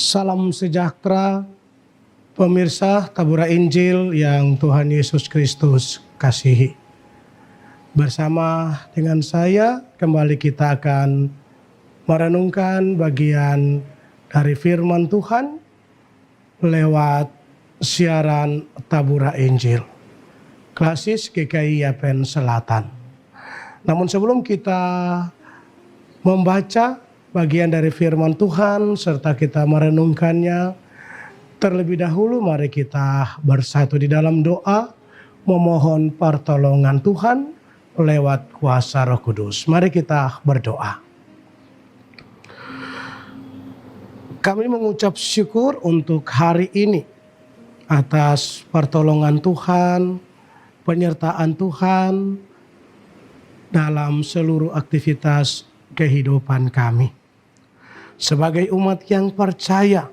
Salam sejahtera pemirsa Tabura Injil yang Tuhan Yesus Kristus kasihi. Bersama dengan saya kembali kita akan merenungkan bagian dari firman Tuhan lewat siaran Tabura Injil Klasis GKI Yapen Selatan. Namun sebelum kita membaca bagian dari firman Tuhan serta kita merenungkannya, terlebih dahulu mari kita bersatu di dalam doa memohon pertolongan Tuhan lewat kuasa Roh Kudus. Mari kita berdoa. Kami mengucap syukur untuk hari ini atas pertolongan Tuhan, penyertaan Tuhan dalam seluruh aktivitas kehidupan kami. Sebagai umat yang percaya,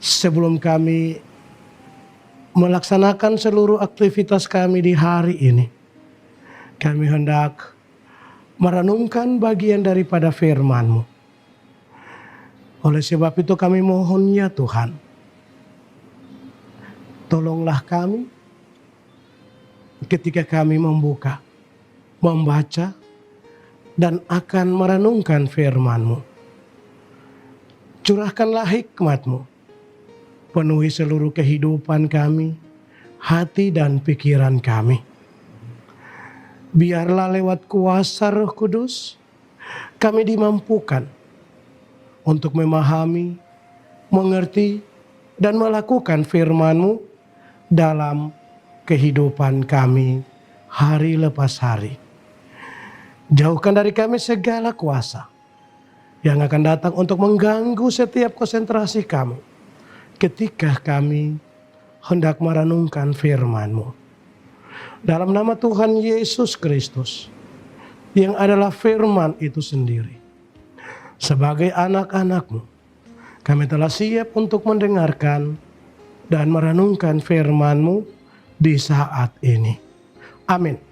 sebelum kami melaksanakan seluruh aktivitas kami di hari ini, kami hendak merenungkan bagian daripada firman-Mu. Oleh sebab itu kami mohon ya Tuhan, tolonglah kami ketika kami membuka, membaca, dan akan merenungkan firman-Mu. Curahkanlah hikmat-Mu, penuhi seluruh kehidupan kami, hati dan pikiran kami. Biarlah lewat kuasa Roh Kudus, kami dimampukan untuk memahami, mengerti, dan melakukan firman-Mu dalam kehidupan kami hari lepas hari. Jauhkan dari kami segala kuasa yang akan datang untuk mengganggu setiap konsentrasi kami ketika kami hendak merenungkan firman-Mu. Dalam nama Tuhan Yesus Kristus yang adalah firman itu sendiri. Sebagai anak-anak-Mu, kami telah siap untuk mendengarkan dan merenungkan firman-Mu di saat ini. Amin.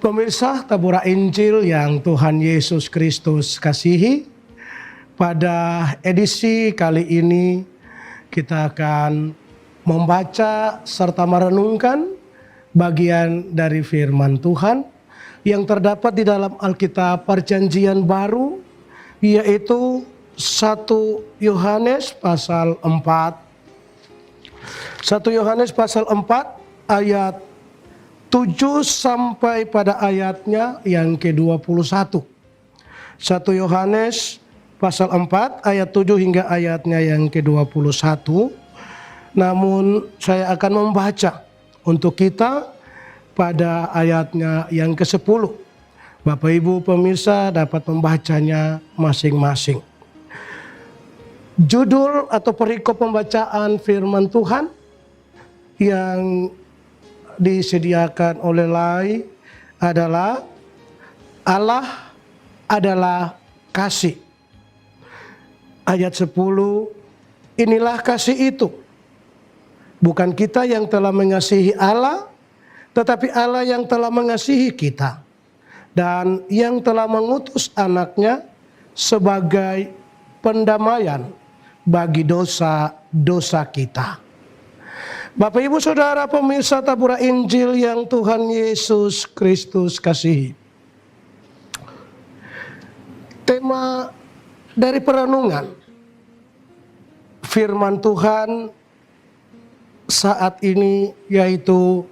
Pemirsa Tabura Injil yang Tuhan Yesus Kristus kasihi, pada edisi kali ini kita akan membaca serta merenungkan bagian dari firman Tuhan yang terdapat di dalam Alkitab Perjanjian Baru, yaitu 1 Yohanes pasal 4. 1 Yohanes pasal 4 ayat 7 sampai pada ayatnya yang ke-21. 1 Yohanes pasal 4 ayat 7 hingga ayatnya yang ke-21. Namun saya akan membaca untuk kita pada ayatnya yang ke-10. Bapak Ibu pemirsa dapat membacanya masing-masing. Judul atau perikop pembacaan firman Tuhan yang disediakan oleh Lai adalah Allah adalah kasih. Ayat 10, inilah kasih itu. Bukan kita yang telah mengasihi Allah, tetapi Allah yang telah mengasihi kita. Dan yang telah mengutus anaknya sebagai pendamaian bagi dosa-dosa kita. Bapak Ibu Saudara pemirsa Tabura Injil yang Tuhan Yesus Kristus kasihi. Tema dari perenungan firman Tuhan saat ini yaitu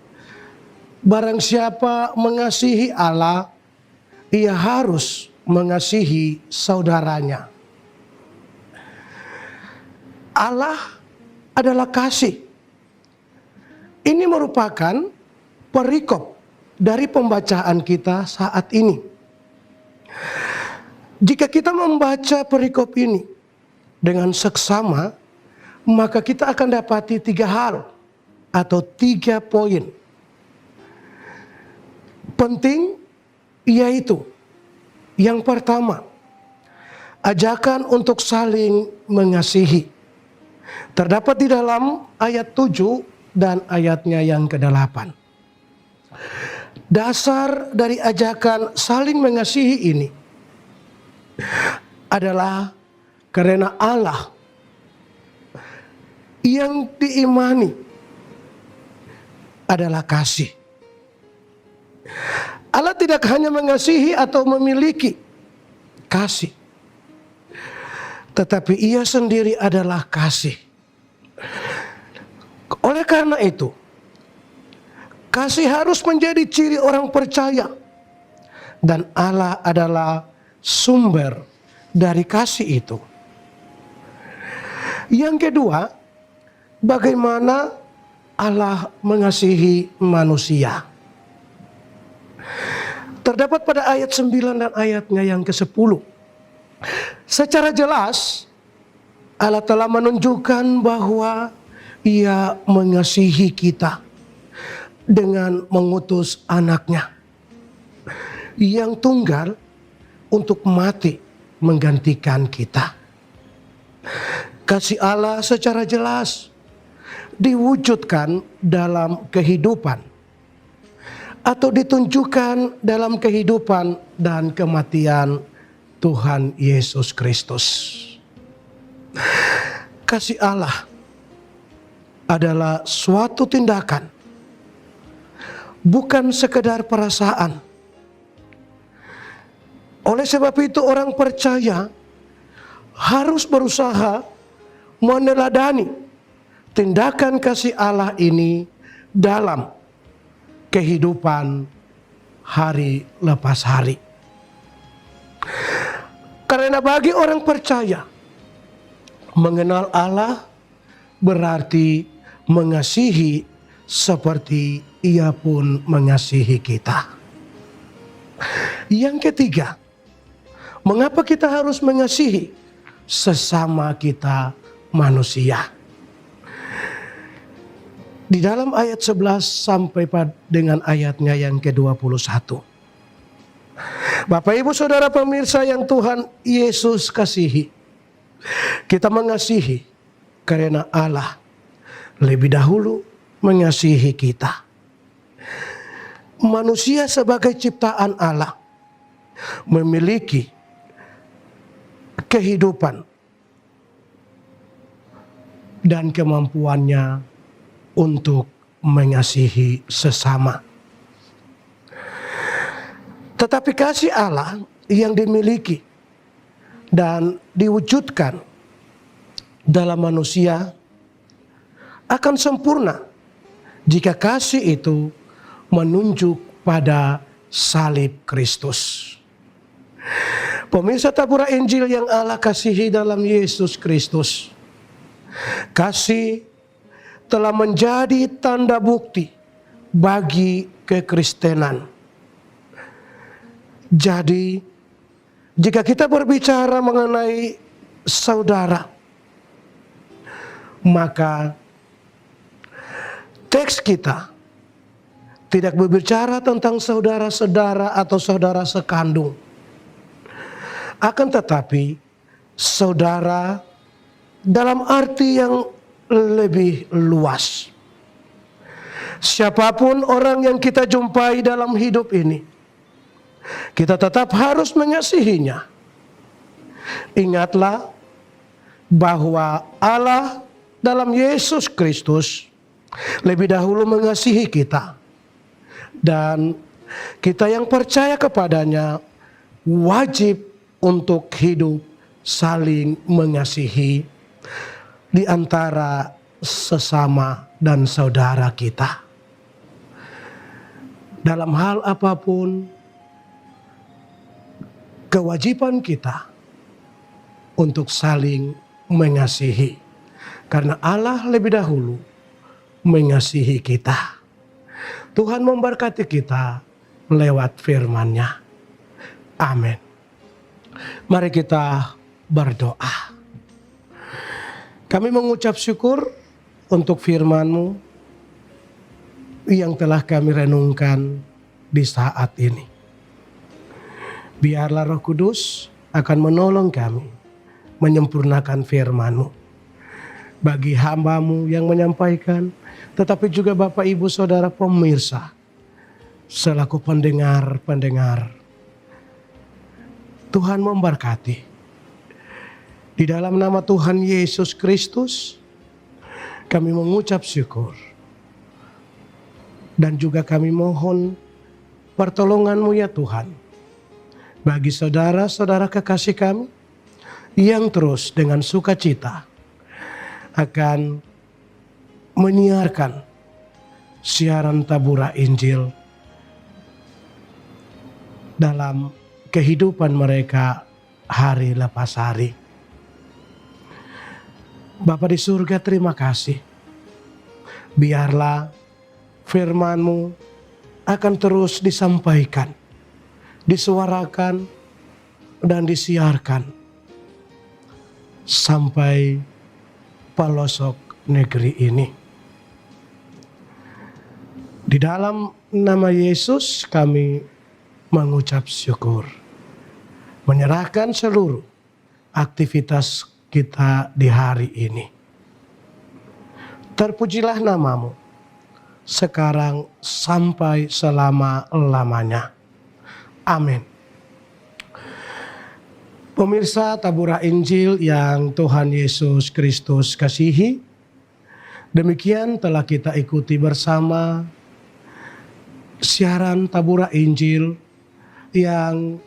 barang siapa mengasihi Allah, ia harus mengasihi saudaranya. Allah adalah kasih. Ini merupakan perikop dari pembacaan kita saat ini. Jika kita membaca perikop ini dengan seksama, maka kita akan dapati 3 hal atau 3 poin penting, yaitu yang pertama, ajakan untuk saling mengasihi. Terdapat di dalam ayat 7 dan ayatnya yang ke-8. Dasar dari ajakan saling mengasihi ini adalah Karena Allah yang diimani adalah kasih. Allah tidak hanya mengasihi atau memiliki kasih, tetapi Ia sendiri adalah kasih. Oleh karena itu, kasih harus menjadi ciri orang percaya, dan Allah adalah sumber dari kasih itu. Yang kedua, bagaimana Allah mengasihi manusia. Terdapat pada ayat 9 dan ayatnya yang ke-10. Secara jelas Allah telah menunjukkan bahwa Ia mengasihi kita dengan mengutus anaknya yang tunggal untuk mati menggantikan kita. Kasih Allah secara jelas diwujudkan dalam kehidupan atau ditunjukkan dalam kehidupan dan kematian Tuhan Yesus Kristus. Kasih Allah adalah suatu tindakan, bukan sekedar perasaan. Oleh sebab itu orang percaya harus berusaha meneladani tindakan kasih Allah ini dalam kehidupan hari lepas hari. Karena bagi orang percaya, mengenal Allah berarti mengasihi seperti Ia pun mengasihi kita. Yang ketiga, mengapa kita harus mengasihi sesama kita manusia? Di dalam ayat 11 sampai dengan ayatnya yang ke-21. Bapak Ibu Saudara pemirsa yang Tuhan Yesus kasihi, kita mengasihi karena Allah lebih dahulu mengasihi kita. Manusia sebagai ciptaan Allah memiliki kehidupan dan kemampuannya untuk mengasihi sesama. Tetapi kasih Allah yang dimiliki dan diwujudkan dalam manusia akan sempurna jika kasih itu menunjuk pada salib Kristus. Pemirsa tabura Injil yang Allah kasihi dalam Yesus Kristus, kasih telah menjadi tanda bukti bagi kekristenan. Jadi, jika kita berbicara mengenai saudara, maka teks kita tidak berbicara tentang saudara-saudara atau saudara sekandung. Akan tetapi, saudara dalam arti yang lebih luas. Siapapun orang yang kita jumpai dalam hidup ini, kita tetap harus mengasihinya. Ingatlah bahwa Allah dalam Yesus Kristus lebih dahulu mengasihi kita. Dan kita yang percaya kepadanya wajib untuk hidup saling mengasihi di antara sesama dan saudara kita. Dalam hal apapun, kewajiban kita untuk saling mengasihi. Karena Allah lebih dahulu mengasihi kita. Tuhan memberkati kita lewat firman-Nya. Amin. Mari kita berdoa. Kami mengucap syukur untuk firman-Mu yang telah kami renungkan di saat ini. Biarlah Roh Kudus akan menolong kami menyempurnakan firman-Mu. Bagi hamba-Mu yang menyampaikan, tetapi juga Bapak Ibu Saudara pemirsa, selaku pendengar-pendengar, Tuhan memberkati. Di dalam nama Tuhan Yesus Kristus, kami mengucap syukur. Dan juga kami mohon pertolongan-Mu ya Tuhan, bagi saudara-saudara kekasih kami yang terus dengan sukacita akan menyiarkan siaran Tabura Injil dalam kehidupan mereka hari lepas hari. Bapa di surga, terima kasih. Biarlah firman-Mu akan terus disampaikan, disuarakan, dan disiarkan sampai pelosok negeri ini. Di dalam nama Yesus kami mengucap syukur, menyerahkan seluruh aktivitas kita di hari ini. Terpujilah nama-Mu sekarang sampai selama-lamanya. Amin. Pemirsa Tabura Injil yang Tuhan Yesus Kristus kasihi, demikian telah kita ikuti bersama siaran Tabura Injil yang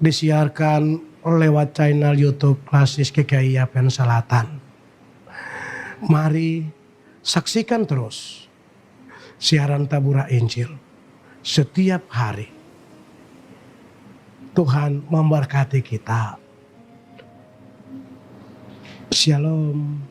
disiarkan lewat channel YouTube Klasis GKI Yapen Selatan. Mari saksikan terus siaran Tabura Injil setiap hari. Tuhan memberkati kita. Shalom.